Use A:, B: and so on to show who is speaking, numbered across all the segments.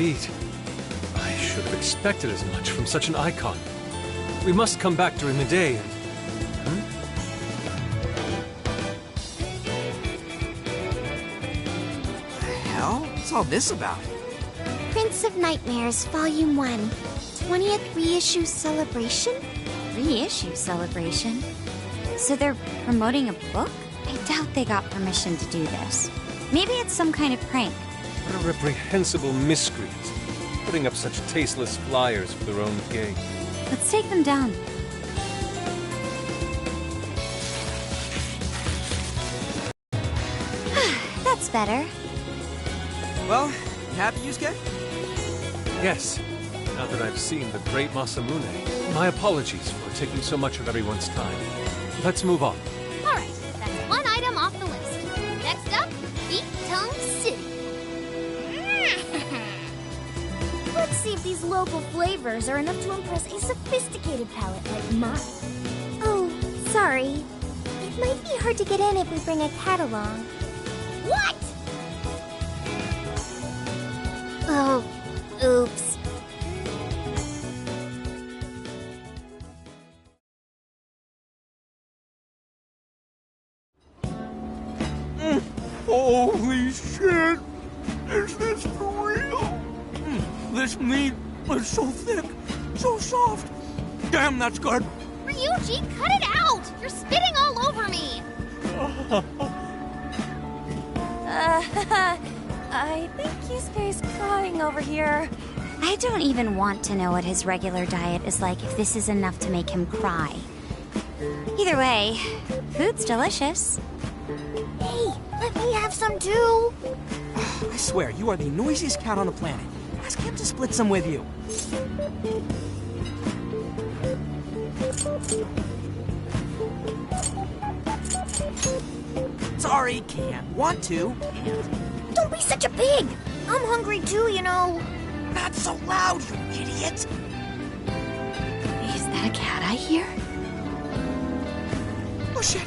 A: indeed. I should have expected as much from such an icon. We must come back during the day and...
B: The hell? What's all this about?
C: Prince of Nightmares, Volume 1. 20th reissue celebration?
D: Reissue celebration? So they're promoting a book? I doubt they got permission to do this. Maybe it's some kind of prank.
A: What a reprehensible miscreant, putting up such tasteless flyers for their own gain.
D: Let's take them down.
C: That's better.
B: Well, you happy, Yusuke?
A: Yes, now that I've seen the great Masamune, my apologies for taking so much of everyone's time. Let's move on.
E: Alright, that's one item off the list. Next up, Beat Tongue City.
C: Let's see if these local flavors are enough to impress a sophisticated palate like mine. Oh, sorry. It might be hard to get in if we bring a cat along.
E: What?
C: Oh, oops.
F: Holy shit! Is this for real? This meat is so thick, so soft. Damn, that's good.
E: Ryuji, cut it out! You're spitting all over me!
D: I think Yusuke's crying over here. I don't even want to know what his regular diet is like if this is enough to make him cry. Either way, food's delicious.
C: Hey, let me have some too.
B: I swear, you are the noisiest cat on the planet. Ask him to split some with you. Sorry, can't. Want to, can't.
C: Don't be such a pig. I'm hungry too, you know.
B: Not so loud, you idiot!
D: Is that a cat I hear?
B: Oh, shit.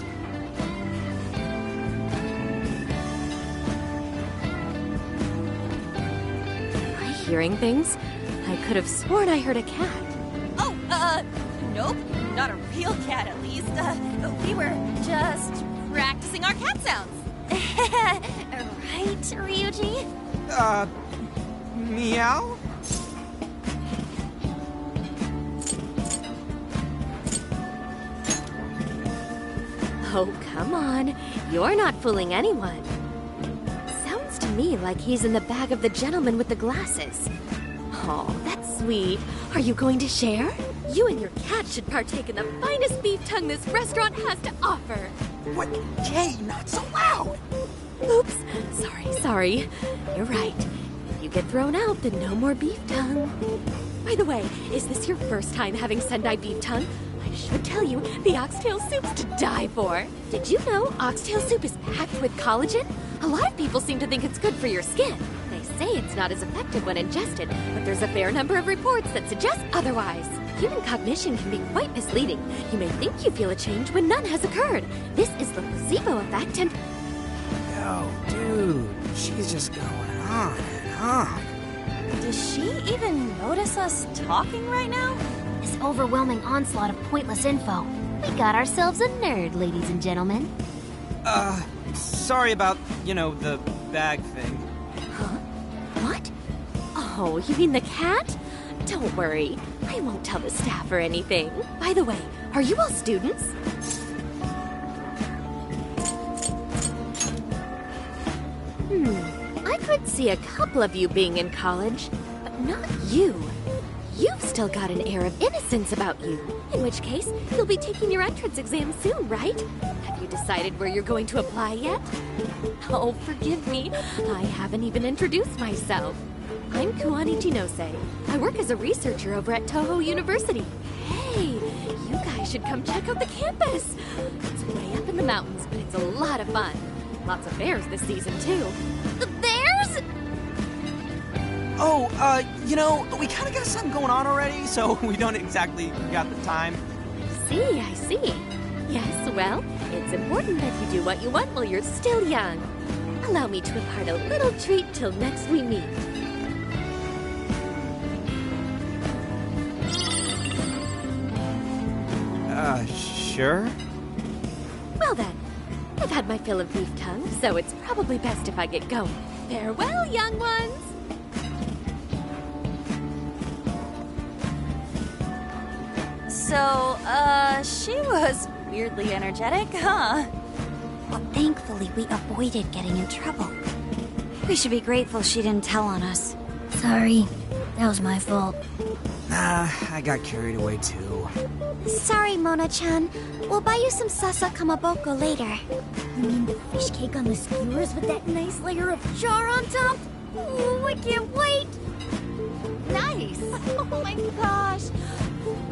G: Am I hearing things? I could have sworn I heard a cat.
H: Oh, nope. Not a real cat, at least. We were just practicing our cat sounds.
C: Right, Ryuji?
B: Meow?
G: Oh, come on. You're not fooling anyone. Sounds to me like he's in the bag of the gentleman with the glasses. Oh, that's sweet. Are you going to share? You and your cat should partake in the finest beef tongue this restaurant has to offer.
B: What? Jay, not so loud!
G: Oops. Sorry. You're right. If you get thrown out, then no more beef tongue. By the way, is this your first time having Sendai beef tongue? I should tell you, the oxtail soup's to die for. Did you know oxtail soup is packed with collagen? A lot of people seem to think it's good for your skin. They say it's not as effective when ingested, but there's a fair number of reports that suggest otherwise. Human cognition can be quite misleading. You may think you feel a change when none has occurred. This is the placebo effect and...
B: Yo, dude, she's just going on and on.
H: Does she even notice us talking right now?
C: This overwhelming onslaught of pointless info. We got ourselves a nerd, ladies and gentlemen.
B: Sorry about, the bag thing.
G: Huh? What? Oh, you mean the cat? Don't worry. I won't tell the staff or anything. By the way, are you all students? I could see a couple of you being in college, but not you. You've still got an air of innocence about you. In which case, you'll be taking your entrance exam soon, right? Have you decided where you're going to apply yet? Oh, forgive me. I haven't even introduced myself. I'm Kuani Jinose. I work as a researcher over at Toho University. Hey, you guys should come check out the campus. It's way up in the mountains, but it's a lot of fun. Lots of bears this season, too.
E: The bears?
B: Oh, we kind of got something going on already, so we don't exactly got the time.
G: I see. Yes, well, it's important that you do what you want while you're still young. Allow me to impart a little treat till next we meet.
B: Sure?
G: Well then, I've had my fill of beef tongue, so it's probably best if I get going. Farewell, young ones!
H: So, she was weirdly energetic, huh?
D: Well, thankfully, we avoided getting in trouble. We should be grateful she didn't tell on us.
C: Sorry, that was my fault.
B: Nah, I got carried away too.
C: Sorry, Mona-chan. We'll buy you some sasa kamaboko later. You mean the fish cake on the skewers with that nice layer of char on top? Oh, I can't wait!
H: Nice! Oh my gosh!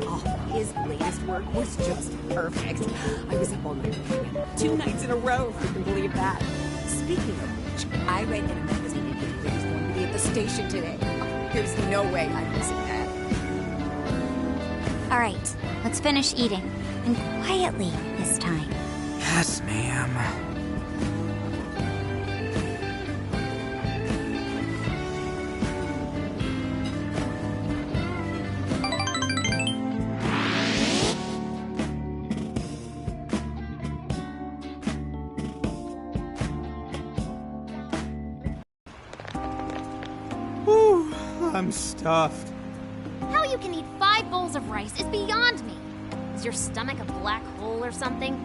H: Oh, his latest work was just perfect. I was up all night working on it 2 nights in a row, if you can believe that. Speaking of which, I read in a magazine that he was going to be at the station today. Oh, there's no way I'm missing that.
D: Alright, let's finish eating. And quietly this time.
B: Yes, ma'am. Whew, I'm stuffed.
E: How you can eat 5 bowls of rice is beyond me. Is your stomach a black hole or something?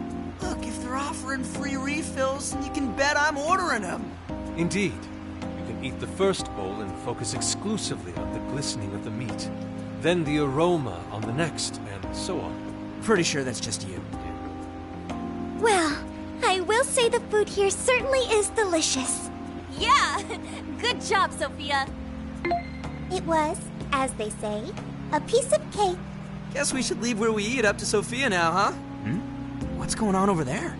B: Look, if they're offering free refills, then you can bet I'm ordering them.
A: Indeed. You can eat the first bowl and focus exclusively on the glistening of the meat. Then the aroma on the next, and so on.
B: Pretty sure that's just you.
C: Well, I will say the food here certainly is delicious.
H: Yeah! Good job, Sophia!
C: It was, as they say, a piece of cake.
B: Guess we should leave where we eat up to Sophia now, huh? What's going on over there?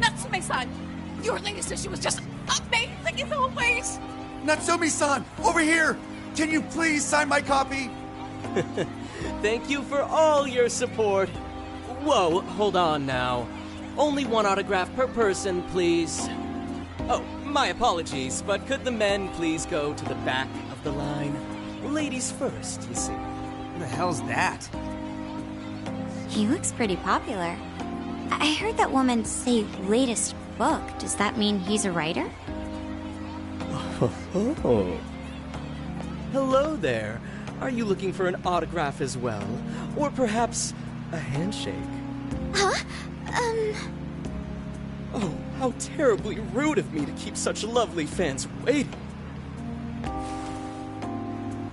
H: Natsume-san! Your latest issue was just amazing as always!
I: Natsumi-san, over here! Can you please sign my copy?
J: Thank you for all your support. Whoa, hold on now. Only 1 autograph per person, please. Oh, my apologies, but could the men please go to the back of the line? Ladies first, you see.
B: Who the hell's that?
D: He looks pretty popular. I heard that woman say latest book. Does that mean he's a writer?
J: Oh. Hello there. Are you looking for an autograph as well? Or perhaps a handshake?
C: Huh?
J: Oh, how terribly rude of me to keep such lovely fans waiting.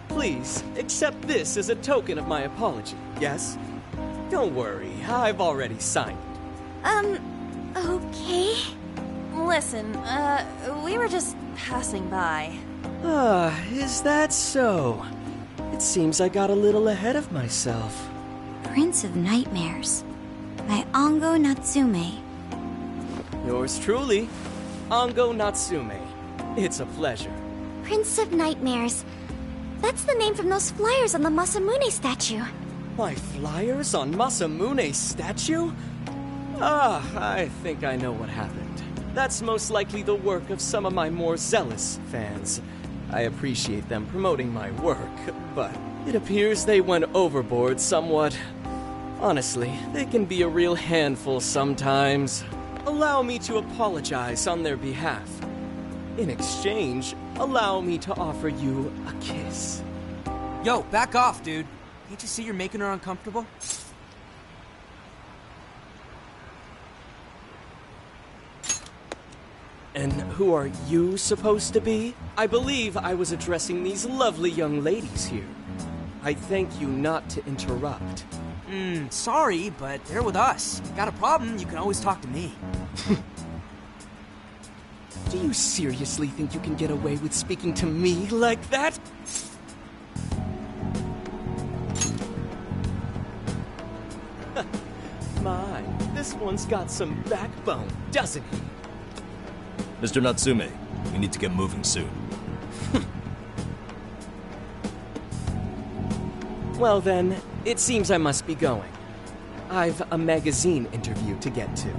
J: Please, accept this as a token of my apology, yes? Don't worry, I've already signed it.
C: Okay.
H: Listen, we were just passing by.
J: Ah, is that so? It seems I got a little ahead of myself.
D: Prince of Nightmares by Ango Natsume.
J: Yours truly, Ango Natsume. It's a pleasure.
C: Prince of Nightmares. That's the name from those flyers on the Masamune statue.
J: My flyers on Masamune's statue? Ah, I think I know what happened. That's most likely the work of some of my more zealous fans. I appreciate them promoting my work, but it appears they went overboard somewhat. Honestly, they can be a real handful sometimes. Allow me to apologize on their behalf. In exchange, allow me to offer you a kiss.
B: Yo, back off, dude. Can't you see you're making her uncomfortable?
J: And who are you supposed to be? I believe I was addressing these lovely young ladies here. I thank you not to interrupt.
B: Sorry, but they're with us. Got a problem, you can always talk to me.
J: Do you seriously think you can get away with speaking to me like that? My, this one's got some backbone, doesn't he?
K: Mr. Natsume, we need to get moving soon.
J: Well then, it seems I must be going. I've a magazine interview to get to.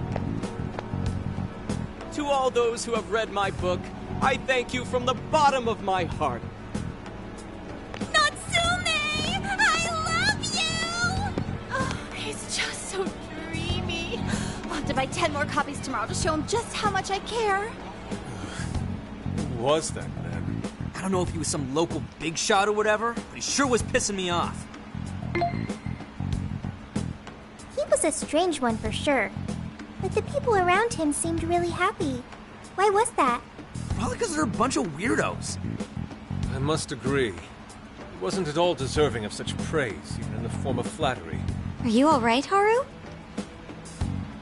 J: To all those who have read my book, I thank you from the bottom of my heart.
H: Natsume! I love you!
L: to buy 10 more copies tomorrow to show him just how much I care.
A: Who was that man?
B: I don't know if he was some local big shot or whatever, but he sure was pissing me off.
C: He was a strange one for sure. But the people around him seemed really happy. Why was that?
B: Probably because they're a bunch of weirdos.
A: I must agree. He wasn't at all deserving of such praise, even in the form of flattery.
D: Are you alright, Haru?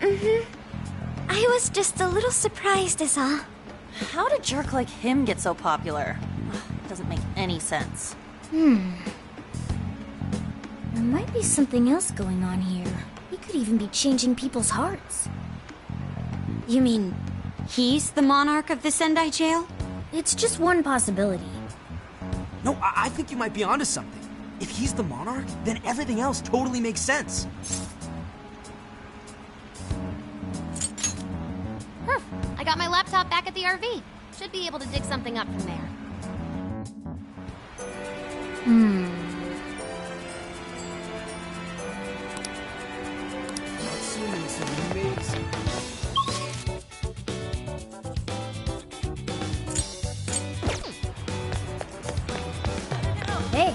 D: I was just a little surprised is all.
L: How did a jerk like him get so popular? It doesn't make any sense.
C: There might be something else going on here. He could even be changing people's hearts.
D: You mean he's the monarch of the Sendai jail?
C: It's just one possibility.
B: No, I think you might be onto something. If he's the monarch, then everything else totally makes sense.
E: I got my laptop back at the RV. Should be able to dig something up from there.
B: Natsume's amazing.
C: Hey.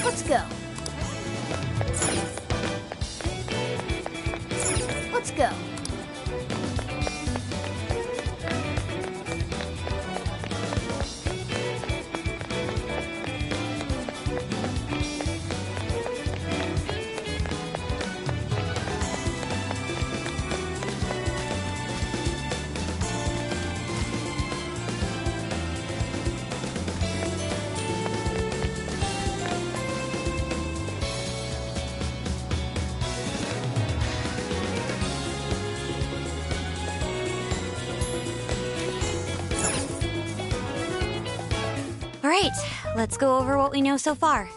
C: Let's go. Let's go.
D: Alright, let's go over what we know so far.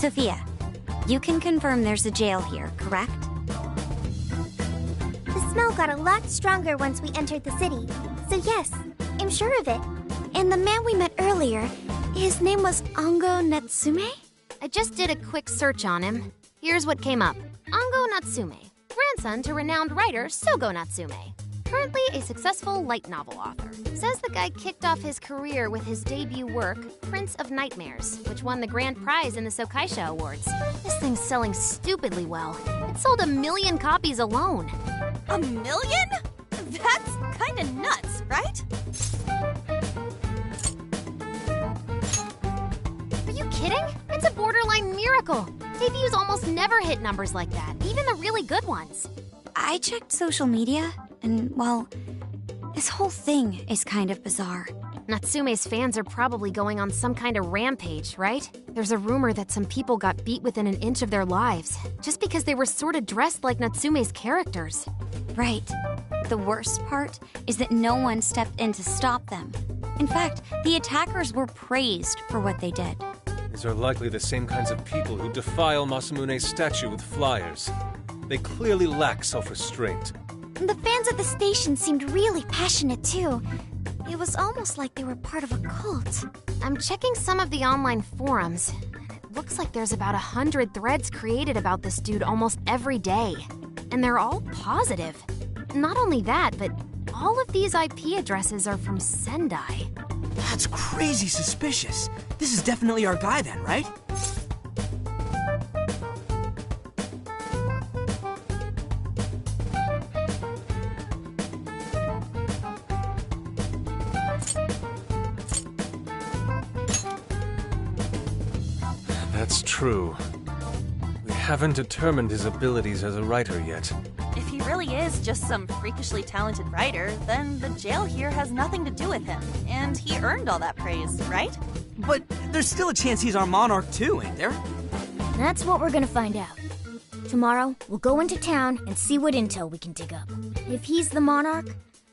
D: Sophia, you can confirm there's a jail here, correct?
C: The smell got a lot stronger once we entered the city. So yes, I'm sure of it.
D: And the man we met earlier, his name was Ango Natsume?
E: I just did a quick search on him. Here's what came up. Ango Natsume, grandson to renowned writer Sogo Natsume. Currently a successful light novel author. Says the guy kicked off his career with his debut work, Prince of Nightmares, which won the grand prize in the Sokaisha Awards. This thing's selling stupidly well. It sold 1 million copies alone.
L: 1 million? That's kinda nuts, right?
E: Are you kidding? It's a borderline miracle. Debuts almost never hit numbers like that, even the really good ones.
D: I checked social media, and, well, this whole thing is kind of bizarre.
E: Natsume's fans are probably going on some kind of rampage, right? There's a rumor that some people got beat within an inch of their lives, just because they were sort of dressed like Natsume's characters.
D: Right. The worst part is that no one stepped in to stop them. In fact, the attackers were praised for what they did.
A: These are likely the same kinds of people who defile Masamune's statue with flyers. They clearly lack self-restraint.
C: The fans at the station seemed really passionate too. It was almost like they were part of a cult.
E: I'm checking some of the online forums, and it looks like there's about 100 threads created about this dude almost every day. And they're all positive. Not only that, but all of these IP addresses are from Sendai.
B: That's crazy suspicious. This is definitely our guy then, right?
A: That's true. We haven't determined his abilities as a writer yet.
L: If he really is just some freakishly talented writer, then the jail here has nothing to do with him. And he earned all that praise, right?
B: But there's still a chance he's our monarch too, ain't there?
C: That's what we're gonna find out. Tomorrow, we'll go into town and see what intel we can dig up. If he's the monarch,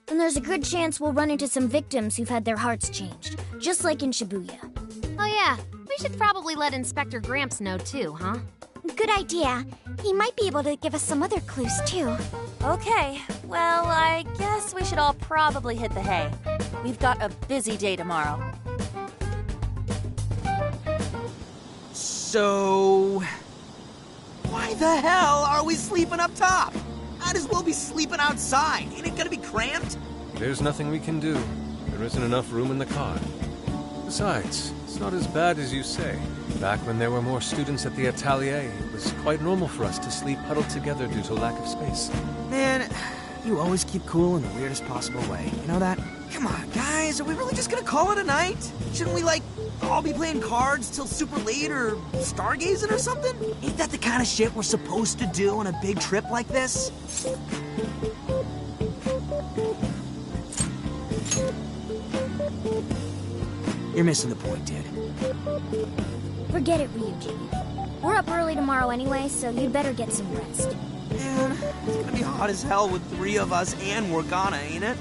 C: then there's a good chance we'll run into some victims who've had their hearts changed, just like in Shibuya.
E: Oh yeah, we should probably let Inspector Gramps know too, huh?
C: Good idea. He might be able to give us some other clues too.
L: Okay, well, I guess we should all probably hit the hay. We've got a busy day tomorrow.
B: So... why the hell are we sleeping up top? Might as well be sleeping outside. Ain't it gonna be cramped?
A: There's nothing we can do. There isn't enough room in the car. Besides, it's not as bad as you say. Back when there were more students at the atelier, it was quite normal for us to sleep huddled together due to lack of space.
B: Man, you always keep cool in the weirdest possible way. You know that? Come on, guys, are we really just gonna call it a night? Shouldn't we, like, all be playing cards till super late or stargazing or something? Ain't that the kind of shit we're supposed to do on a big trip like this? You're missing the point, dude.
C: Forget it, Ryuji. We're up early tomorrow anyway, so you'd better get some rest.
B: Man, it's gonna be hot as hell with 3 of us and Morgana, ain't it?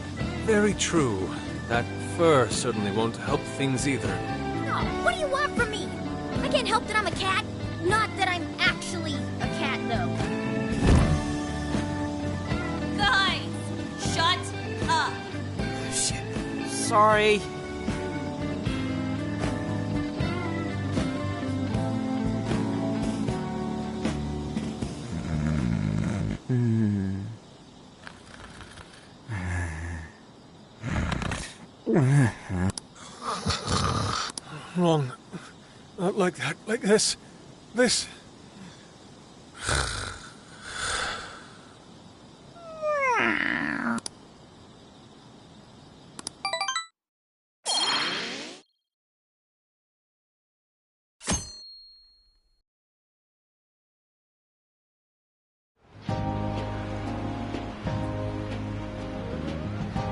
A: Very true. That fur certainly won't help things either.
C: Oh, what do you want from me? I can't help that I'm a cat. Not that I'm actually a cat, though.
L: Guys, shut up.
B: Shit. Sorry.
A: Wrong. Not like that. Like this. This.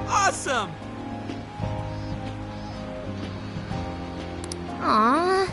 B: Awesome!
E: Aww.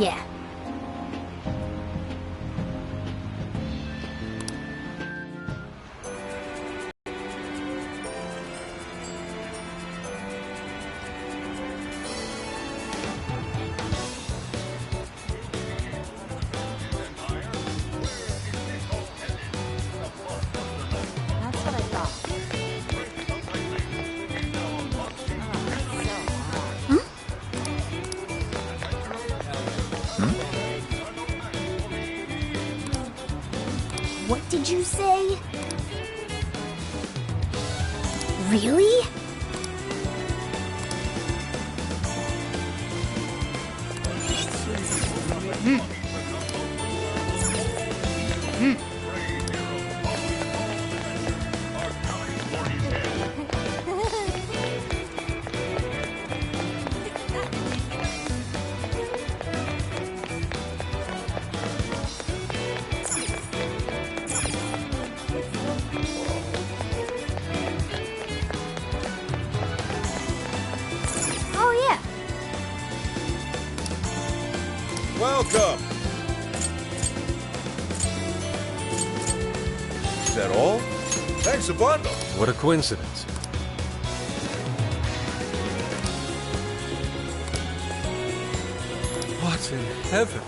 C: Yeah.
H: That's what I thought.
C: What did you say? Really? Oh, yeah.
M: Welcome! Is that all? Thanks a bundle.
A: What a coincidence. What in heaven?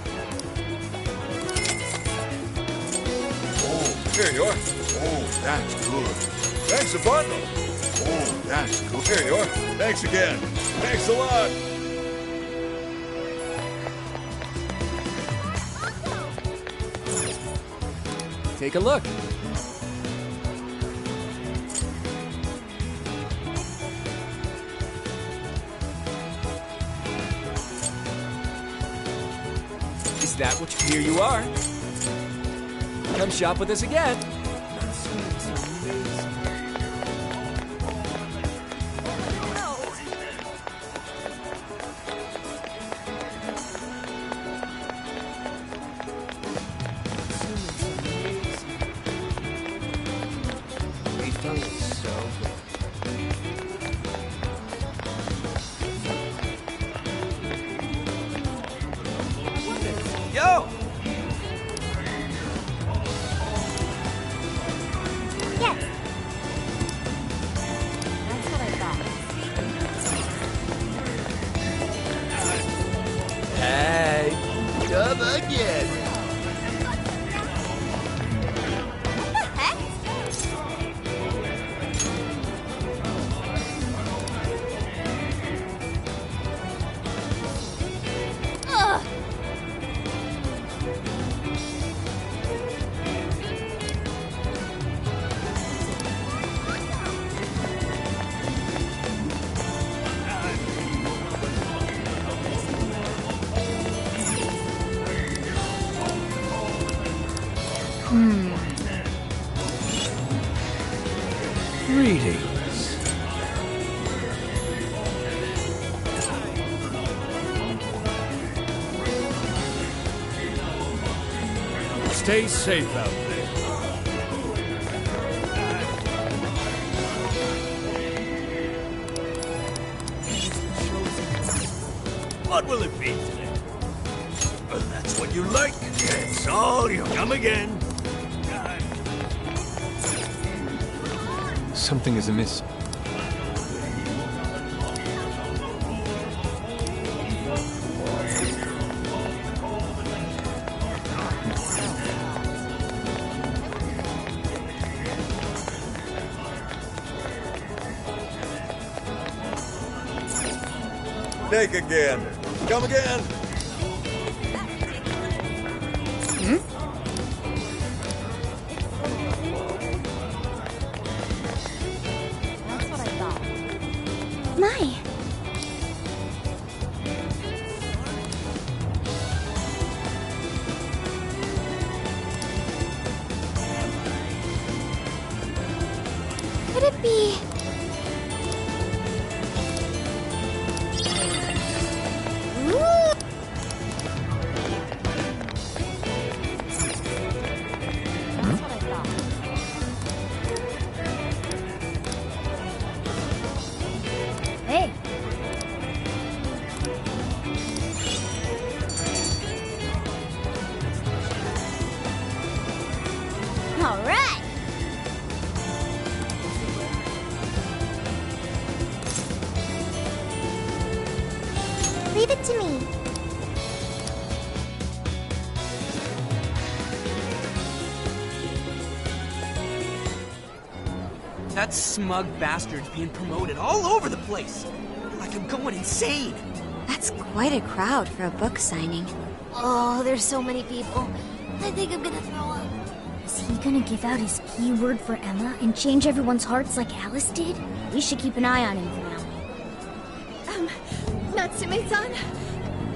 M: Oh, here you are. Oh, that's good. Thanks a bundle. Oh, that's good. Here you are. Thanks again. Thanks a lot.
J: Take a look. Is that what you... Here you are. Come shop with us again.
B: Yo!
C: Yeah.
H: That's what I thought.
J: Hey, come again.
C: Ugh.
A: Greetings.
F: Stay safe out there.
J: What
F: What will it be today? Well, that's what you like. That's all you come again.
A: Something is amiss.
M: Take again. Come again.
L: That's what I thought.
D: My. Could it be?
C: Hey, all right.
D: Leave it to me.
B: That smug bastard's being promoted all over the place. Like I'm going insane.
D: That's quite a crowd for a book signing.
C: Oh, there's so many people. I think I'm gonna throw up. Is he gonna give out his keyword for Emma and change everyone's hearts like Alice did? We should keep an eye on him for now.
G: Natsume-san,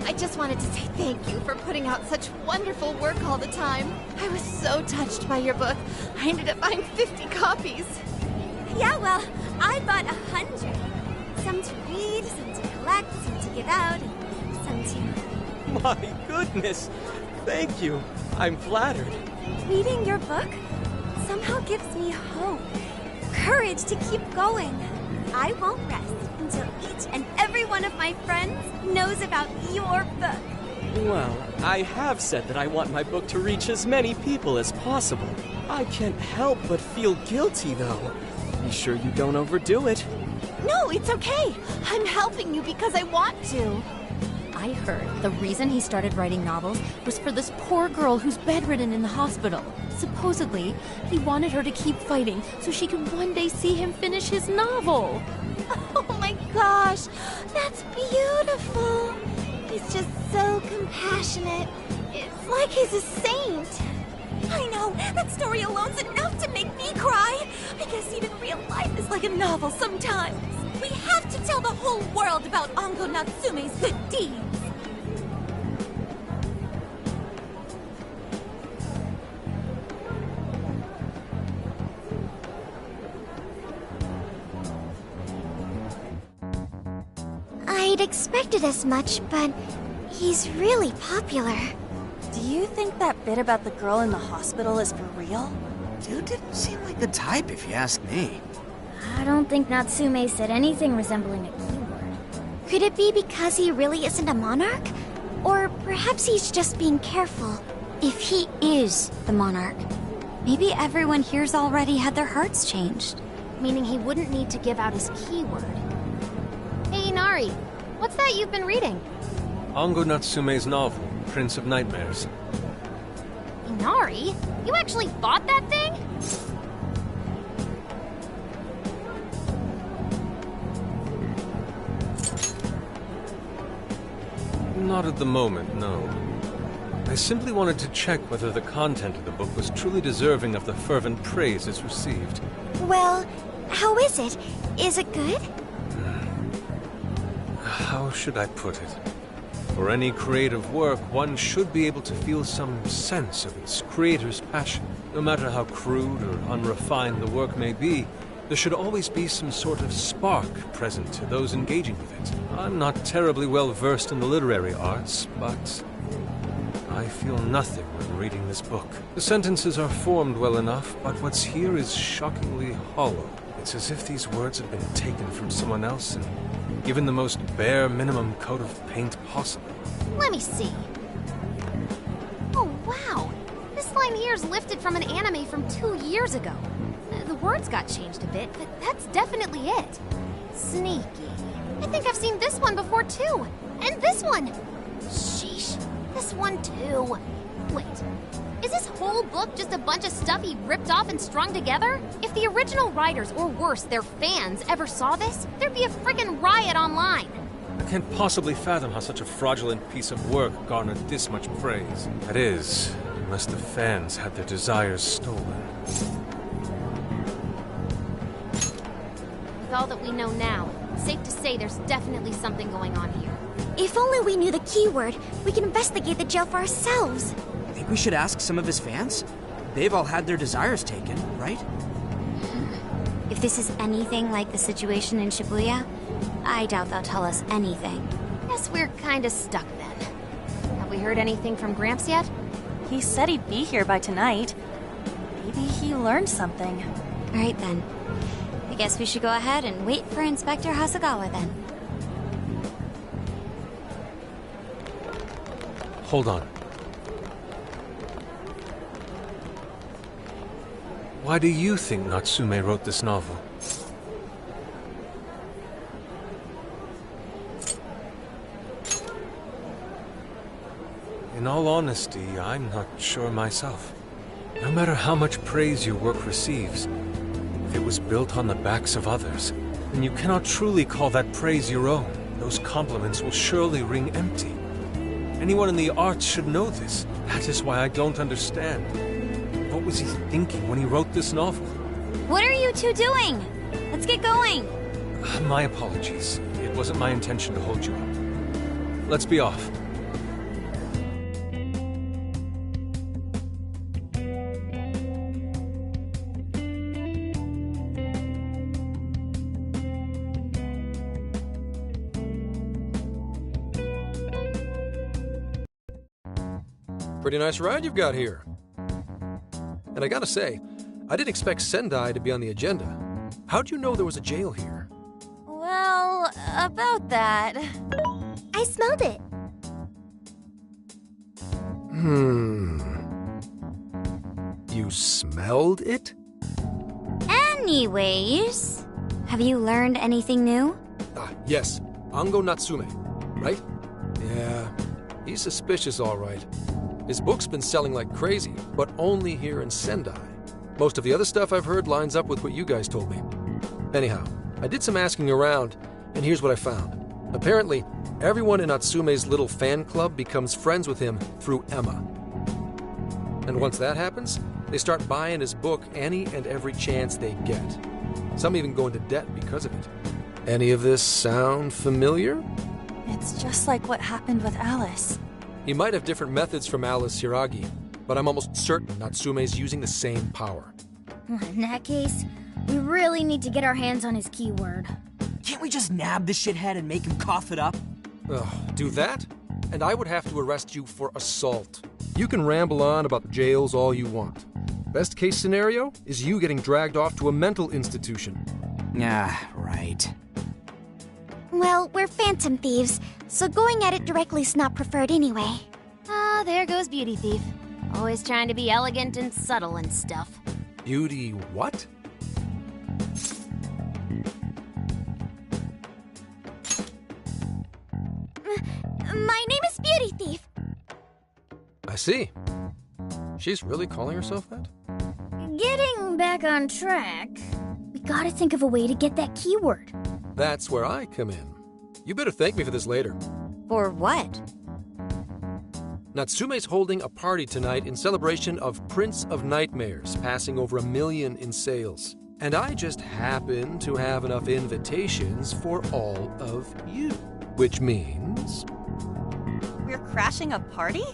G: I just wanted to say thank you for putting out such wonderful work all the time. I was so touched by your book. I ended up buying 50 copies.
D: Yeah, well, I bought 100. Some to read, some to collect, some to give out, and some to...
J: My goodness! Thank you. I'm flattered.
D: Reading your book somehow gives me hope, courage to keep going. I won't rest until each and every one of my friends knows about your book.
J: Well, I have said that I want my book to reach as many people as possible. I can't help but feel guilty, though. Be sure you don't overdo it.
G: No, it's okay. I'm helping you because I want to. I heard the reason he started writing novels was for this poor girl who's bedridden in the hospital. Supposedly, he wanted her to keep fighting so she could one day see him finish his novel. Oh my gosh, that's beautiful. He's just so compassionate. It's like he's a saint.
D: I know, that story alone's enough to make me cry. I guess even real life is like a novel sometimes. We have to tell the whole world about Ango Natsume's good deeds.
C: I'd expected as much, but he's really popular.
L: Do you think that bit about the girl in the hospital is for real?
B: Dude didn't seem like the type, if you ask me.
C: I don't think Natsume said anything resembling a keyword. Could it be because he really isn't a monarch? Or perhaps he's just being careful.
D: If he is the monarch, maybe everyone here's already had their hearts changed.
E: Meaning he wouldn't need to give out his keyword. Hey, Nari, what's that you've been reading?
A: Ango Natsume's novel, Prince of Nightmares.
E: Nari? You actually bought that thing?
A: Not at the moment, no. I simply wanted to check whether the content of the book was truly deserving of the fervent praise it's received.
C: Well, how is it? Is it good?
A: How should I put it? For any creative work, one should be able to feel some sense of its creator's passion. No matter how crude or unrefined the work may be, there should always be some sort of spark present to those engaging with it. I'm not terribly well versed in the literary arts, but I feel nothing when reading this book. The sentences are formed well enough, but what's here is shockingly hollow. It's as if these words have been taken from someone else and given the most bare minimum coat of paint possible.
E: Let me see. Oh, wow. This line here's lifted from an anime from 2 years ago. The words got changed a bit, but that's definitely it. Sneaky. I think I've seen this one before, too. And this one. Sheesh. This one, too. Wait. Is this whole book just a bunch of stuff he ripped off and strung together? If the original writers, or worse, their fans, ever saw this, there'd be a friggin' riot online.
A: I can't possibly fathom how such a fraudulent piece of work garnered this much praise. That is, unless the fans had their desires stolen.
E: With all that we know now, it's safe to say there's definitely something going on here.
C: If only we knew the keyword, we can investigate the jail for ourselves.
B: Think we should ask some of his fans? They've all had their desires taken, right?
D: If this is anything like the situation in Shibuya, I doubt they'll tell us anything.
E: Guess we're kinda stuck then. Have we heard anything from Gramps yet?
L: He said he'd be here by tonight. Maybe he learned something.
D: All right then. I guess we should go ahead and wait for Inspector Hasagawa then.
A: Hold on. Why do you think Natsume wrote this novel? In all honesty, I'm not sure myself. No matter how much praise your work receives, if it was built on the backs of others, then you cannot truly call that praise your own. Those compliments will surely ring empty. Anyone in the arts should know this. That is why I don't understand. What was he thinking when he wrote this novel?
D: What are you two doing? Let's get going.
A: My apologies. It wasn't my intention to hold you up. Let's be off.
N: Pretty nice ride you've got here. And I gotta say, I didn't expect Sendai to be on the agenda. How'd you know there was a jail here?
L: Well, about that.
C: I smelled it.
N: You smelled it?
D: Anyways, have you learned anything new?
N: Yes. Ango Natsume, right? Yeah, he's suspicious all right. His book's been selling like crazy, but only here in Sendai. Most of the other stuff I've heard lines up with what you guys told me. Anyhow, I did some asking around, and here's what I found. Apparently, everyone in Natsume's little fan club becomes friends with him through Emma. And once that happens, they start buying his book any and every chance they get. Some even go into debt because of it. Any of this sound familiar?
L: It's just like what happened with Alice.
N: He might have different methods from Alice Hiragi, but I'm almost certain Natsume's using the same power.
C: In that case, we really need to get our hands on his keyword.
B: Can't we just nab the shithead and make him cough it up?
N: Do that? And I would have to arrest you for assault. You can ramble on about jails all you want. Best case scenario is you getting dragged off to a mental institution.
B: Right.
C: Well, we're phantom thieves, so going at it directly's not preferred anyway.
E: Ah, there goes Beauty Thief. Always trying to be elegant and subtle and stuff.
N: Beauty what?
C: My name is Beauty Thief.
N: I see. She's really calling herself that?
C: Getting back on track, we gotta think of a way to get that keyword.
N: That's where I come in. You better thank me for this later.
D: For what?
N: Natsume's holding a party tonight in celebration of Prince of Nightmares passing over 1 million in sales. And I just happen to have enough invitations for all of you. Which means...
L: We're crashing a party?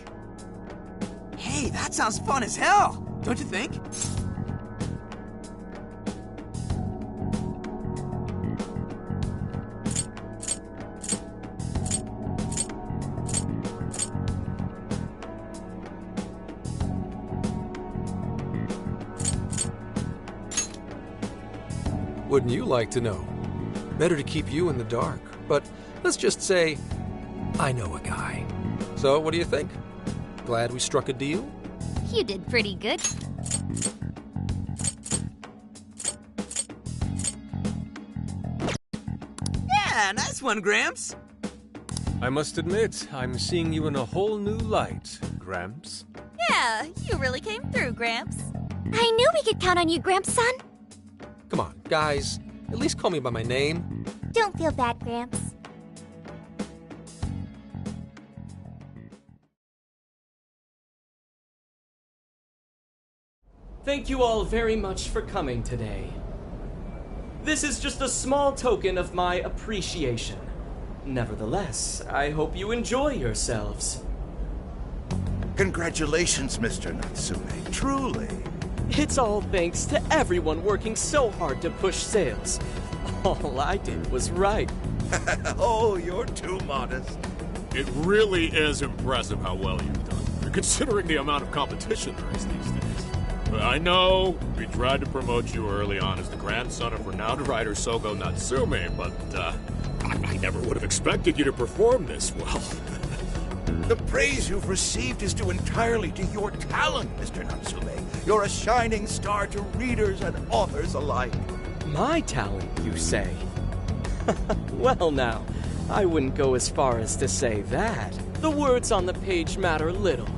B: Hey, that sounds fun as hell, don't you think?
N: Wouldn't you like to know? Better to keep you in the dark. but let's just say I know a guy. So, what do you think? Glad we struck a deal?
E: You did pretty good.
B: Yeah, nice one, Gramps.
A: I must admit, I'm seeing you in a whole new light, Gramps.
L: Yeah, you really came through, Gramps.
C: I knew we could count on you, Gramps, son.
N: Come on, guys. At least call me by my name.
C: Don't feel bad, Gramps.
J: Thank you all very much for coming today. This is just a small token of my appreciation. Nevertheless, I hope you enjoy yourselves.
M: Congratulations, Mr. Natsume. Truly.
J: It's all thanks to everyone working so hard to push sales. All I did was write.
M: Oh, you're too modest.
O: It really is impressive how well you've done, considering the amount of competition there is these days. I know we tried to promote you early on as the grandson of renowned writer Sogo Natsume, but I never would have expected you to perform this well.
M: The praise you've received is due entirely to your talent, Mr. Natsume. You're a shining star to readers and authors alike.
J: My talent, you say? Well now, I wouldn't go as far as to say that. The words on the page matter little.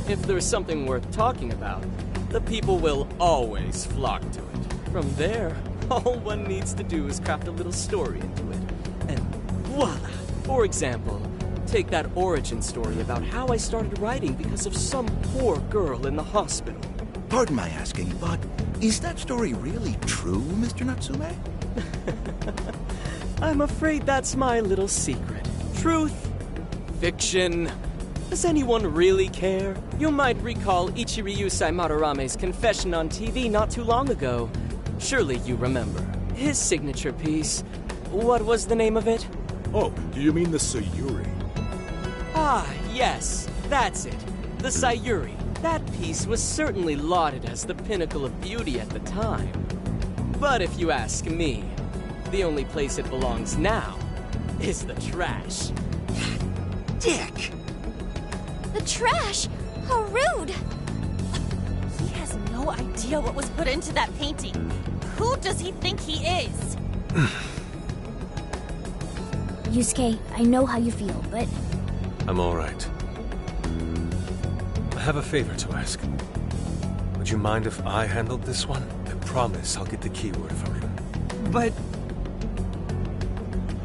J: If there's something worth talking about, the people will always flock to it. From there, all one needs to do is craft a little story into it. And voila! For example, take that origin story about how I started writing because of some poor girl in the hospital.
M: Pardon my asking, but is that story really true, Mr. Natsume?
J: I'm afraid that's my little secret. Truth, fiction. Does anyone really care? You might recall Ichiryu Madorame's confession on TV not too long ago. Surely you remember. His signature piece. What was the name of it?
O: Oh, do you mean the Sayuri?
J: Ah, yes, that's it. The Sayuri. That piece was certainly lauded as the pinnacle of beauty at the time. But if you ask me, the only place it belongs now is the trash.
B: Dick!
C: The trash? How rude!
L: He has no idea what was put into that painting. Who does he think he is?
C: Yusuke, I know how you feel, but...
A: I'm all right. I have a favor to ask. Would you mind if I handled this one? I promise I'll get the keyword from him.
B: But...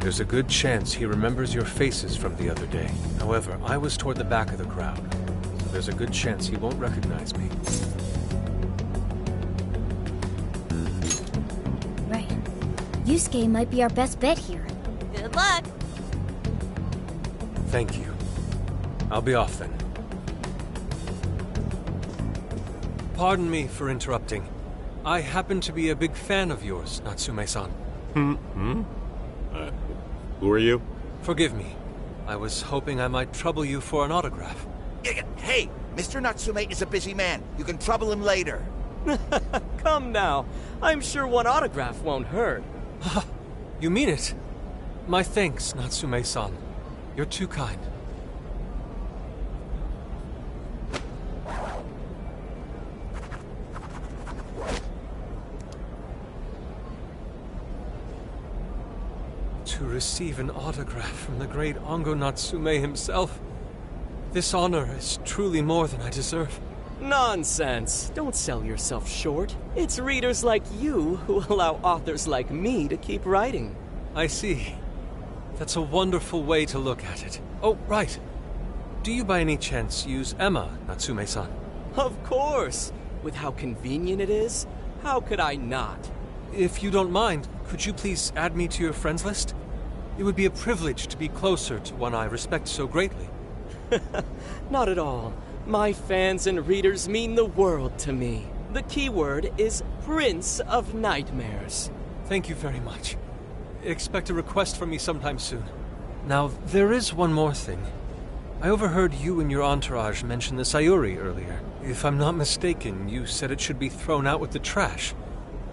A: There's a good chance he remembers your faces from the other day. However, I was toward the back of the crowd, so there's a good chance he won't recognize me.
C: Right. Yusuke might be our best bet here.
L: Good luck.
A: Thank you. I'll be off then. Pardon me for interrupting. I happen to be a big fan of yours, Natsume-san.
O: Who are you?
A: Forgive me. I was hoping I might trouble you for an autograph.
M: Hey, Mr. Natsume is a busy man. You can trouble him later.
J: Come now. I'm sure one autograph won't hurt.
A: You mean it? My thanks, Natsume-san. You're too kind. To receive an autograph from the great Ongo Natsume himself. This honor is truly more than I deserve.
J: Nonsense. Don't sell yourself short. It's readers like you who allow authors like me to keep writing.
A: I see. That's a wonderful way to look at it. Oh, right. Do you by any chance use Emma, Natsume-san?
J: Of course. With how convenient it is, how could I not?
A: If you don't mind, could you please add me to your friends list? It would be a privilege to be closer to one I respect so greatly.
J: Not at all. My fans and readers mean the world to me. The keyword is Prince of Nightmares.
A: Thank you very much. Expect a request from me sometime soon. Now, there is one more thing. I overheard you and your entourage mention the Sayuri earlier. If I'm not mistaken, you said it should be thrown out with the trash,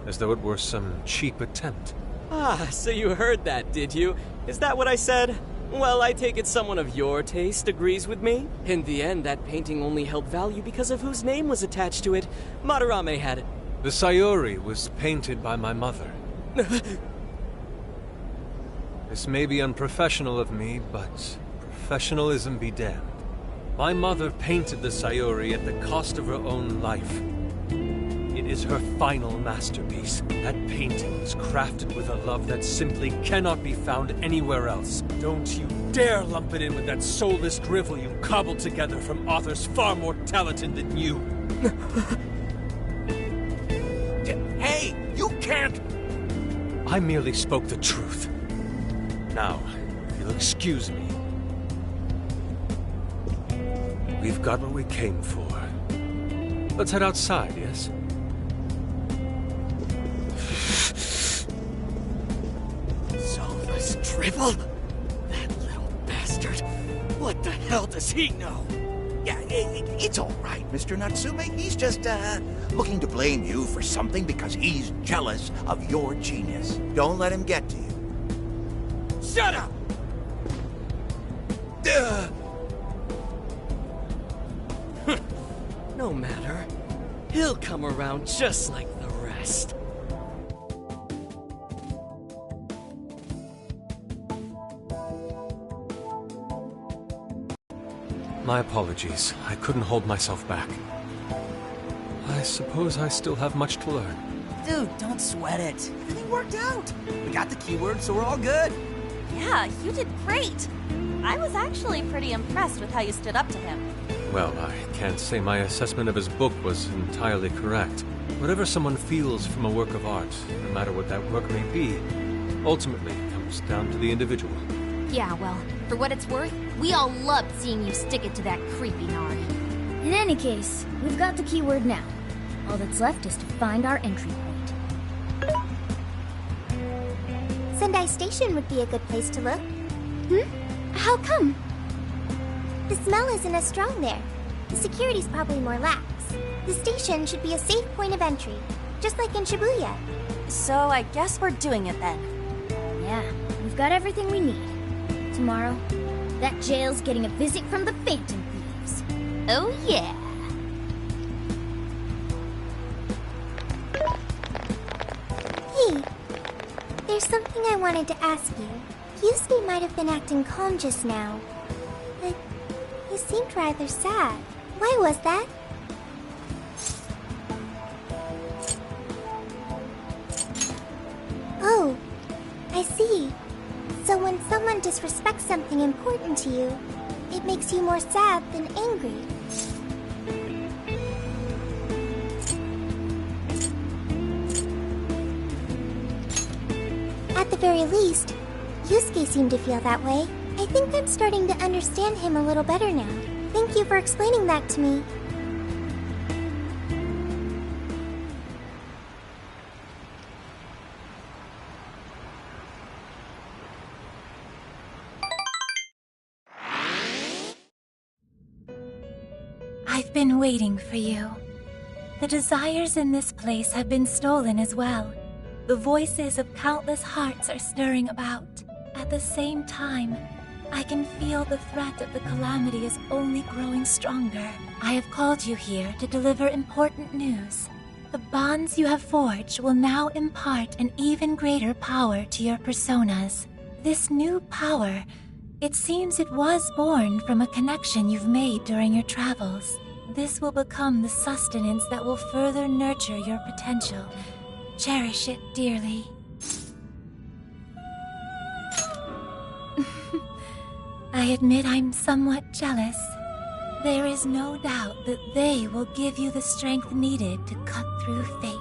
A: as though it were some cheap attempt.
J: Ah, so you heard that, did you? Is that what I said? Well, I take it someone of your taste agrees with me. In the end, that painting only held value because of whose name was attached to it. Madarame had it.
A: The Sayuri was painted by my mother. This may be unprofessional of me, but professionalism be damned. My mother painted the Sayuri at the cost of her own life. It is her final masterpiece. That painting was crafted with a love that simply cannot be found anywhere else. Don't you dare lump it in with that soulless drivel you cobbled together from authors far more talented than you.
M: Hey, you can't!
A: I merely spoke the truth. Now, if you'll excuse me. We've got what we came for. Let's head outside, yes?
M: Soulless drivel? That little bastard. What the hell does he know? Yeah, it's all right, Mr. Natsume. He's just, looking to blame you for something because he's jealous of your genius. Don't let him get to you. Shut up!
J: No matter. He'll come around just like the rest.
A: My apologies. I couldn't hold myself back. I suppose I still have much to learn.
B: Dude, don't sweat it. Everything worked out. We got the keyword, so we're all good.
L: Yeah, you did great. I was actually pretty impressed with how you stood up to him.
A: Well, I can't say my assessment of his book was entirely correct. Whatever someone feels from a work of art, no matter what that work may be, ultimately comes down to the individual.
E: Yeah, well, for what it's worth, we all loved seeing you stick it to that creepy Nari.
C: In any case, we've got the keyword now. All that's left is to find our entry point.
P: Sendai Station would be a good place to look.
C: How come?
P: The smell isn't as strong there. The security's probably more lax. The station should be a safe point of entry, just like in Shibuya.
L: So I guess we're doing it then.
C: Yeah, we've got everything we need. Tomorrow, that jail's getting a visit from the Phantom Thieves.
E: Oh yeah!
P: Hey, there's something I wanted to ask you. Yusuke might have been acting calm just now, but he seemed rather sad. Why was that? Oh, I see. So when someone disrespects something important to you, it makes you more sad than angry. At the very least, Yusuke seemed to feel that way. I think I'm starting to understand him a little better now. Thank you for explaining that to me.
Q: I've been waiting for you. The desires in this place have been stolen as well. The voices of countless hearts are stirring about. At the same time, I can feel the threat of the calamity is only growing stronger. I have called you here to deliver important news. The bonds you have forged will now impart an even greater power to your personas. This new power, it seems it was born from a connection you've made during your travels. This will become the sustenance that will further nurture your potential. Cherish it dearly. I admit I'm somewhat jealous. There is no doubt that they will give you the strength needed to cut through fate.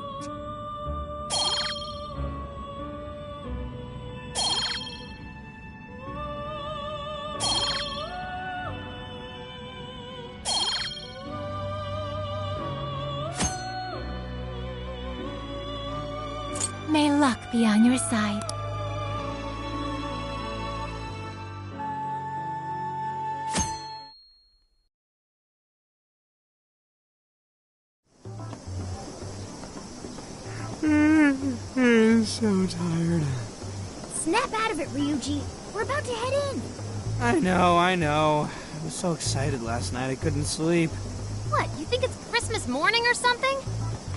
Q: May luck be on your side.
B: I'm so tired.
C: Snap out of it, Ryuji. We're about to head in.
B: I know. I was so excited last night I couldn't sleep.
E: What, you think it's Christmas morning or something?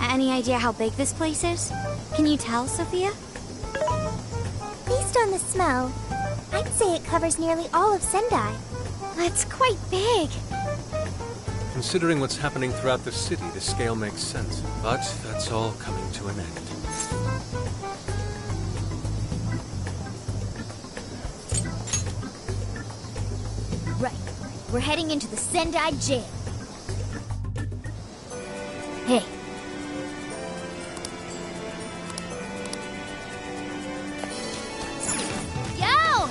D: Any idea how big this place is? Can you tell, Sophia?
P: Based on the smell, I'd say it covers nearly all of Sendai.
D: That's quite big.
A: Considering what's happening throughout the city, the scale makes sense. But that's all coming to an end.
C: Right. We're heading into the Sendai jail. Hey. Yo!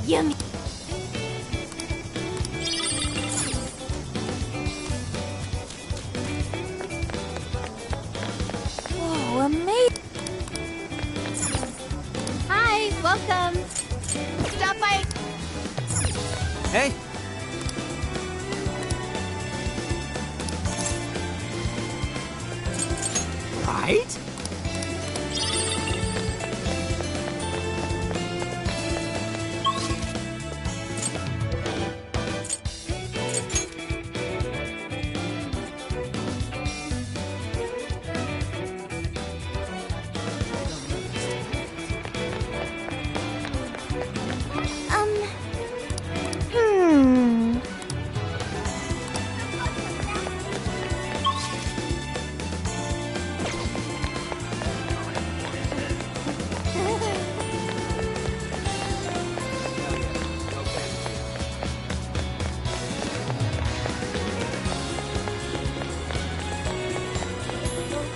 C: Yummy.
D: Whoa, amazing.
E: Hi, welcome. Stop by.
B: Hey. Right?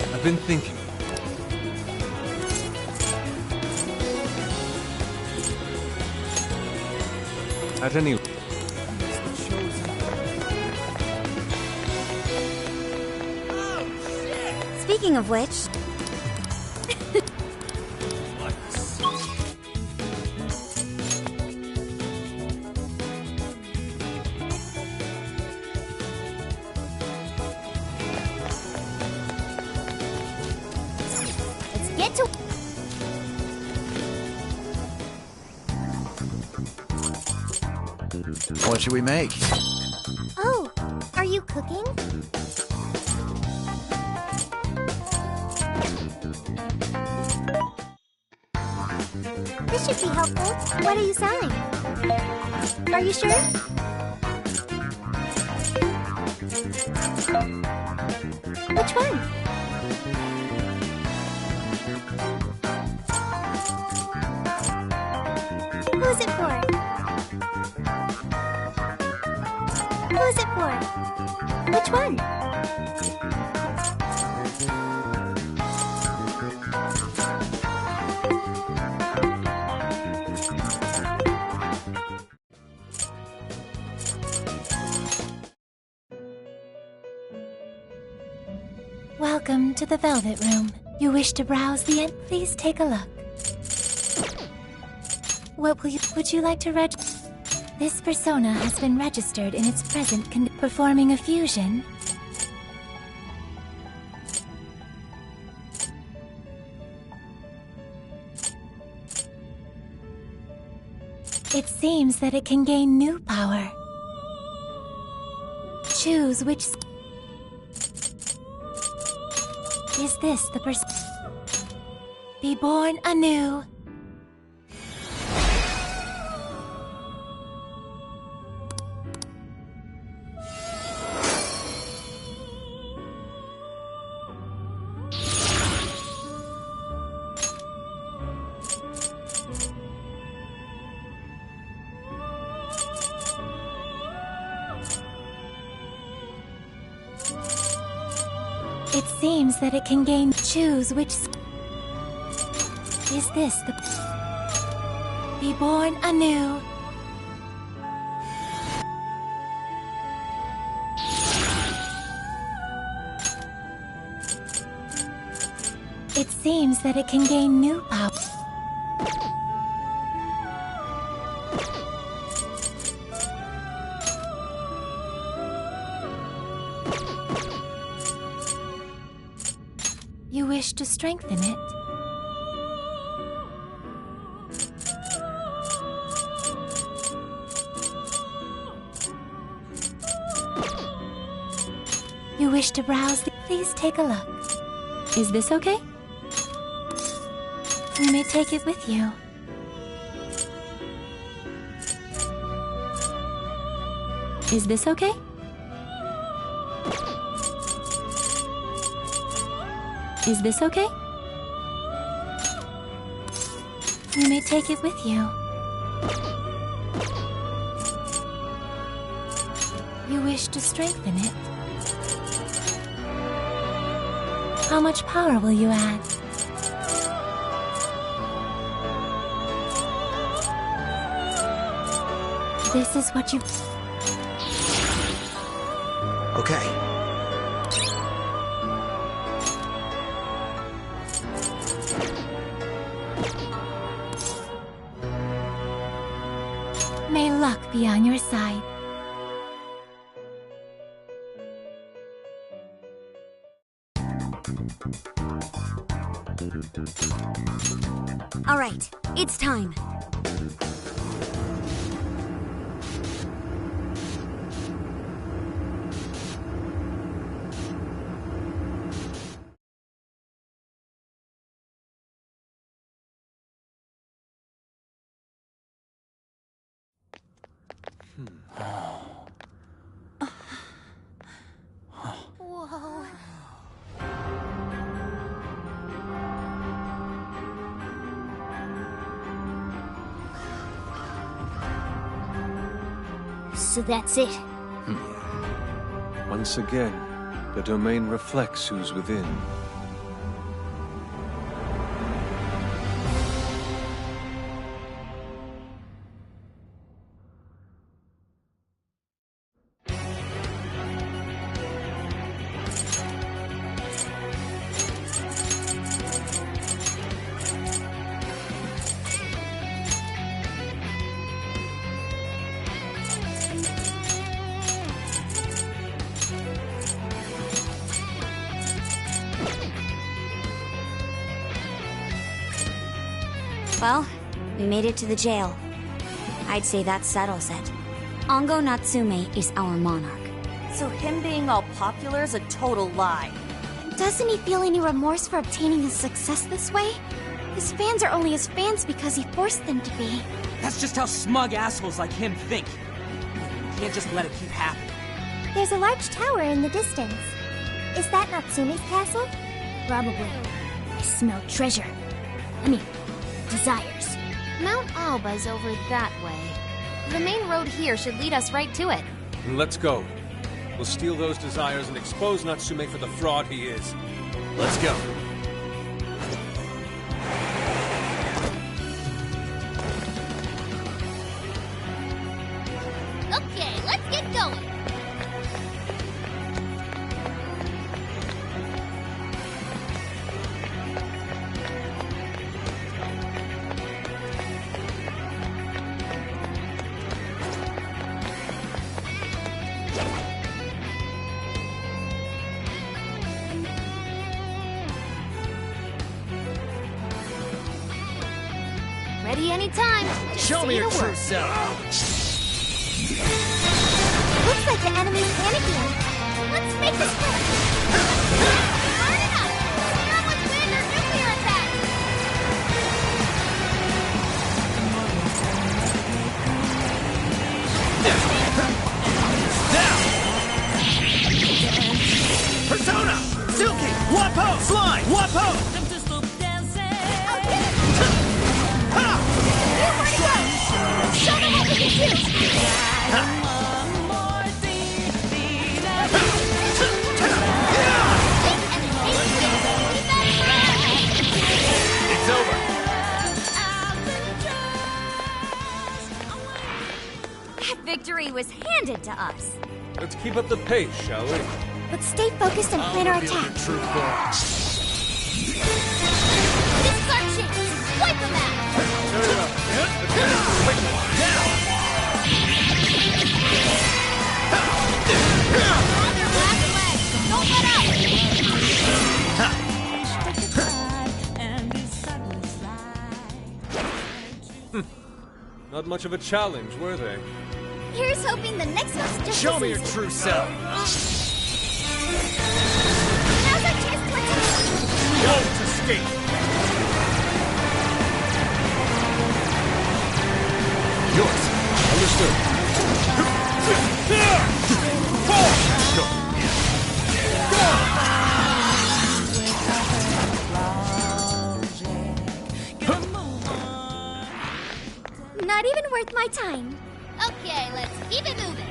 A: I've been thinking. At any
D: Speaking of which...
C: Let's get to...
I: What should we make?
P: Oh, are you cooking? This should be helpful. What are you selling? Are you sure? Which one? Who's it for? Who's it for? Which one?
Q: Welcome to the Velvet Room. You wish to browse the please take a look. What would you like to This persona has been registered in its present performing a fusion. It seems that it can gain new power. Choose which... Is this the Be born anew. It seems that it can gain... Choose which... Is this the... Be born anew. It seems that it can gain new power. wish to strengthen it? You wish to browse the... Please take a look. Is this okay? You may take it with you. Is this okay? Is this okay? You may take it with you. You wish to strengthen it. How much power will you add? This is what you...
M: Okay.
Q: May luck be on your side.
D: All right, it's time.
C: Whoa. So that's it.
A: Once again, the domain reflects who's within.
D: Well, we made it to the jail. I'd say that settles it. Ongo Natsume is our monarch.
L: So him being all popular is a total lie.
C: Doesn't he feel any remorse for obtaining his success this way? His fans are only his fans because he forced them to be.
B: That's just how smug assholes like him think. You can't just let it keep happening.
P: There's a large tower in the distance. Is that Natsume's castle?
C: Probably. I smell treasure. I mean, desires.
E: Mount Alba's over that way. The main road here should lead us right to it.
A: And let's go. We'll steal those desires and expose Natsume for the fraud he is. Let's go.
C: Okay, let's get going.
E: Ready anytime. Just
J: Show
E: say
J: me
E: the
J: your true
E: word.
J: self.
P: Looks like the enemy's panicking.
C: Let's make this quick. Burn it up. Everyone's win their nuclear attack.
J: Persona! Silky! Wapo! Slime! Wapo!
C: Show them what we can do!
A: It's over.
D: That victory was handed to us.
A: Let's keep up the pace, shall we?
P: Let's stay focused and plan our attack.
C: This is our chance! Wipe them out!
A: Very well. Let's do this quickly.
C: On your last leg! Don't let up!
A: Not much of a challenge, were they?
C: Here's hoping the next one's just
K: Show
C: as
K: me your
C: easy.
K: true self.
C: Now's our chance to attack.
K: Won't escape.
A: Yours. Understood.
C: Not even worth my time.
E: Okay, let's keep it moving.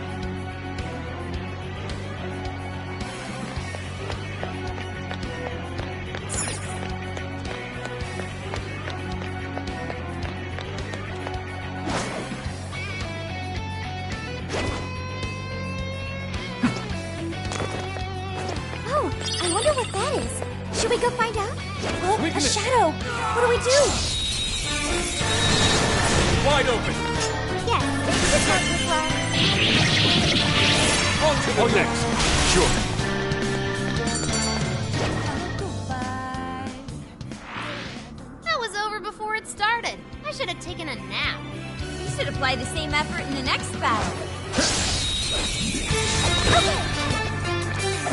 C: Oh, I wonder what that is. Should we go find out? Oh, a shadow. What do we do?
K: Wide open.
C: Yes, this might work well.
K: On to the next. Sure.
E: That was over before it started. I should have taken a nap.
D: You should apply the same effort in the next battle.
C: Okay.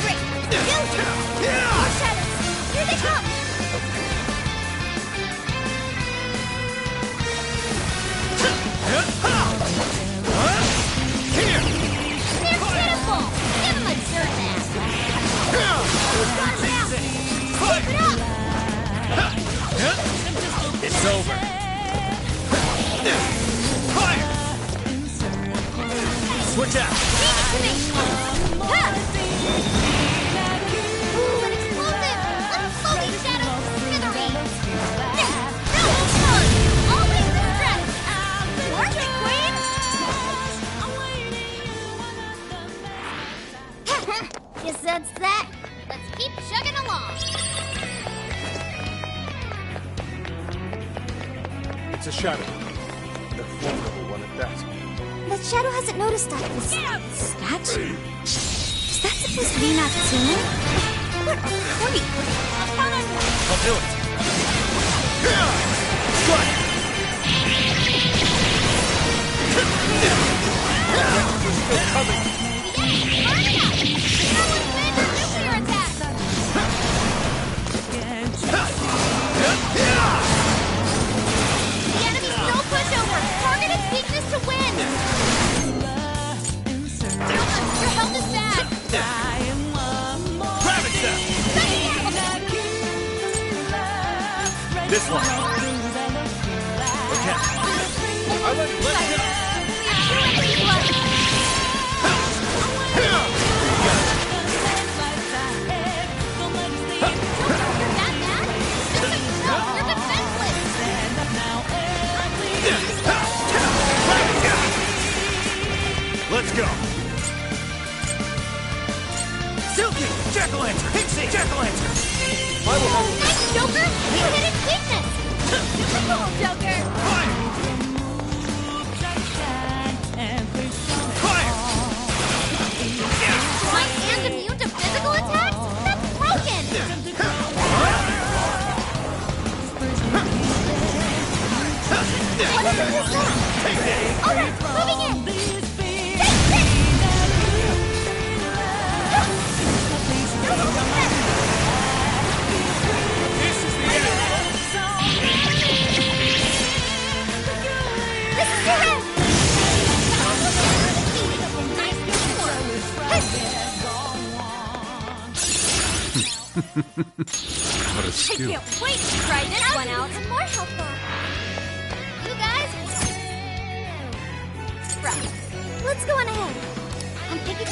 C: Great. More shadows. Here they come.
E: They're pitiful. Give them a dirt nap.
C: Keep it up.
K: It's over. Fire! Switch out.
E: Ooh, an explosive. Let's blow these shadows to smithereens. Always the strategy. Work it, Queen.
C: Guess that's that.
E: Let's keep chugging along.
A: It's a shadow. A formidable one at that.
C: The shadow hasn't noticed us.
D: Statue? Is that supposed to be Natsume? What a freak!
K: I'll do it. Strike!
A: We're still coming.
E: Hurry up! That was Vander's nuclear attack. The enemy's no pushover. Target its weakness to win. Your health is bad.
K: Rabbit step! This one. Okay.
A: I let go.
K: Let's go. Silky! Jack-o'-lantern! Pixie! Jack-o'-lantern!
A: I will have
E: Nice, Joker! You hit its weakness! Super cool, Joker!
K: Fire! Fire!
E: My hand's immune to physical attacks? That's broken! What is this? Alright, moving in!
A: What a skill.
D: I can't wait to try this one out.
C: Even more helpful.
E: You guys?
C: Right. Let's go on ahead. I'm picking...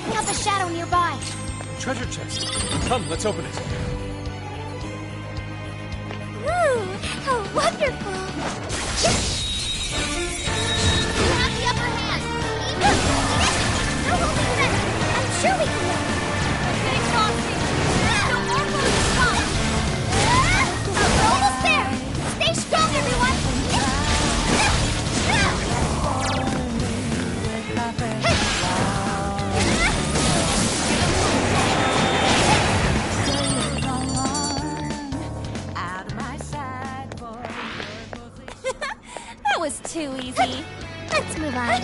C: checking out the shadow nearby.
A: Treasure chest. Come, let's open it.
P: Ooh, how wonderful!
C: You have the upper hand.
P: How will we win? I'm sure we can win.
C: It's getting exhausting. No more food to come. We're almost there. Stay strong, everyone.
L: That was too easy.
C: Let's move on.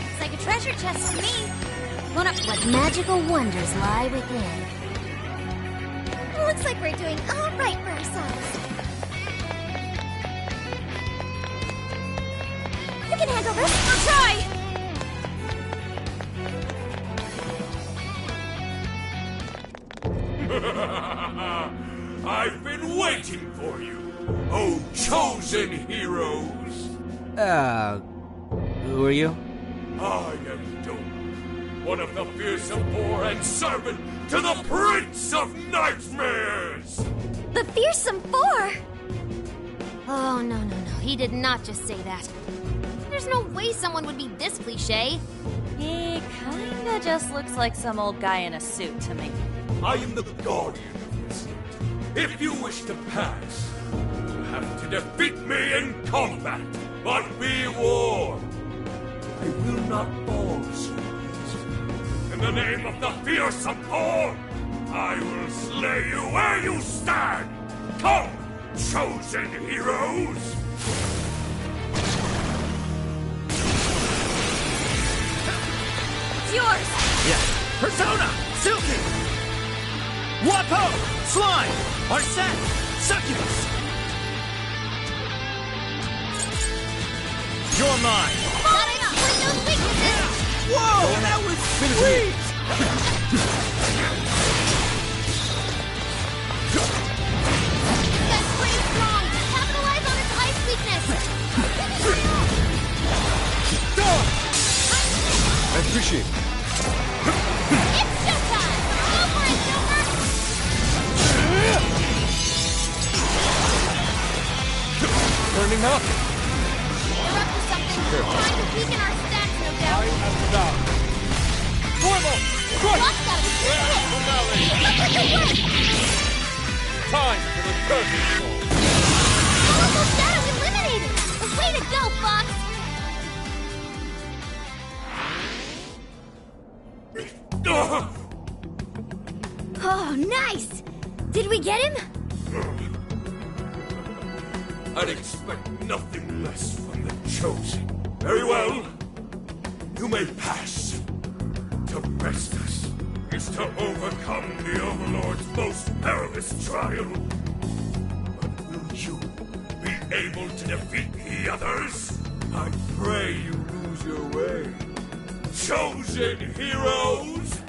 D: It's like a treasure chest to me.
C: What magical wonders lie within.
P: Looks like we're doing all right for ourselves. You can handle this.
L: I'll try.
F: I've been waiting for you, oh chosen heroes!
B: Who are you?
F: I am Doom, one of the fearsome four and servant to the Prince of Nightmares!
C: The Fearsome Four!
E: Oh, no. He did not just say that. There's no way someone would be this cliche.
L: He kinda just looks like some old guy in a suit to me.
F: I am the guardian of this. If you wish to pass, you have to defeat me in combat. But be warned, I will not fall so easy. In the name of the fearsome four, I will slay you where you stand. Come, chosen heroes!
L: It's yours!
J: Yeah. Persona! Silky! Wapo! Slime! Arsene! Succubus! You're mine!
C: Gotta exploit those weaknesses!
B: Whoa, that was sweet!
C: That's pretty strong! Capitalize on its ice weakness!
A: I appreciate it.
C: It's showtime! Go for it, Joker!
A: Burning up.
C: You're up to something. Trying to weaken our stats, no doubt.
A: Fuego! Strike!
C: Lock's gotta be hit!
A: Time for the curtain call.
C: Colorful shadow eliminated! Way to go, Fox! Oh, nice! Did we get him?
F: I'd expect nothing less from the chosen. Very well. You may pass. To best us is to overcome the Overlord's most perilous trial. But will you be able to defeat the others? I pray you lose your way. Chosen heroes!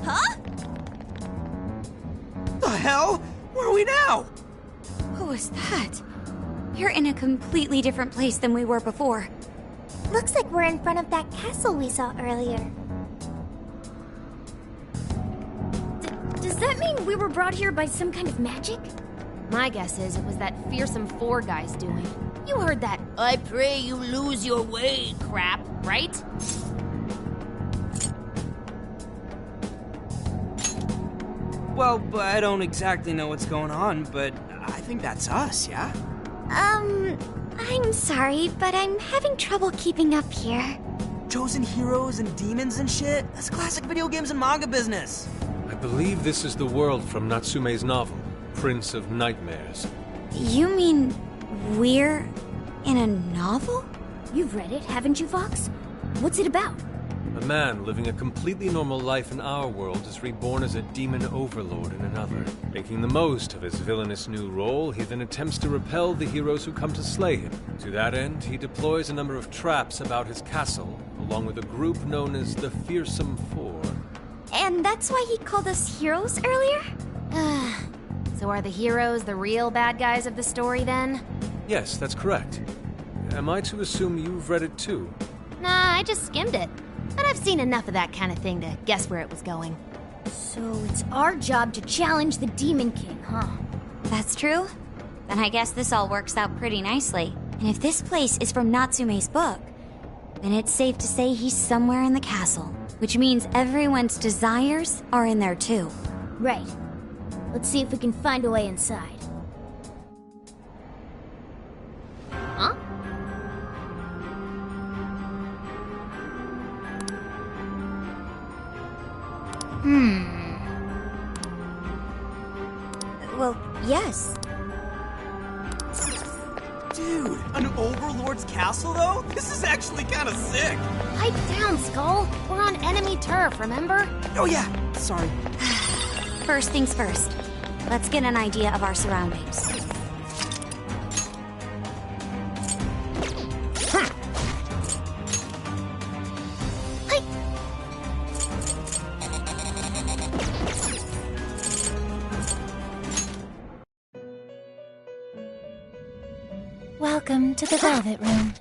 L: Huh?
B: The hell? Where are we now?
D: Who was that? You're in a completely different place than we were before.
P: Looks like we're in front of that castle we saw earlier.
C: Does that mean we were brought here by some kind of magic?
E: My guess is it was that fearsome four guy's doing. You heard that "I pray you lose your way" crap, right?
B: Well, I don't exactly know what's going on, but I think that's us, yeah?
P: I'm sorry, but I'm having trouble keeping up here.
B: Chosen heroes and demons and shit? That's classic video games and manga business.
A: I believe this is the world from Natsume's novel. Prince of Nightmares.
D: You mean we're in a novel?
C: You've read it, haven't you, Fox? What's it about?
A: A man living a completely normal life in our world is reborn as a demon overlord in another. Making the most of his villainous new role, he then attempts to repel the heroes who come to slay him. To that end, he deploys a number of traps about his castle, along with a group known as the Fearsome Four.
D: And that's why he called us heroes earlier?
E: So are the heroes the real bad guys of the story then?
A: Yes, that's correct. Am I to assume you've read it too?
E: Nah, I just skimmed it. But I've seen enough of that kind of thing to guess where it was going.
C: So it's our job to challenge the Demon King, huh?
D: That's true. Then I guess this all works out pretty nicely. And if this place is from Natsume's book, then it's safe to say he's somewhere in the castle. Which means everyone's desires are in there too.
C: Right. Let's see if we can find a way inside.
E: Huh?
D: Well, yes.
B: Dude, an overlord's castle, though? This is actually kind of sick.
E: Pipe down, Skull. We're on enemy turf, remember?
B: Oh yeah, sorry.
D: First things first. Let's get an idea of our surroundings.
Q: Welcome to the Velvet Room.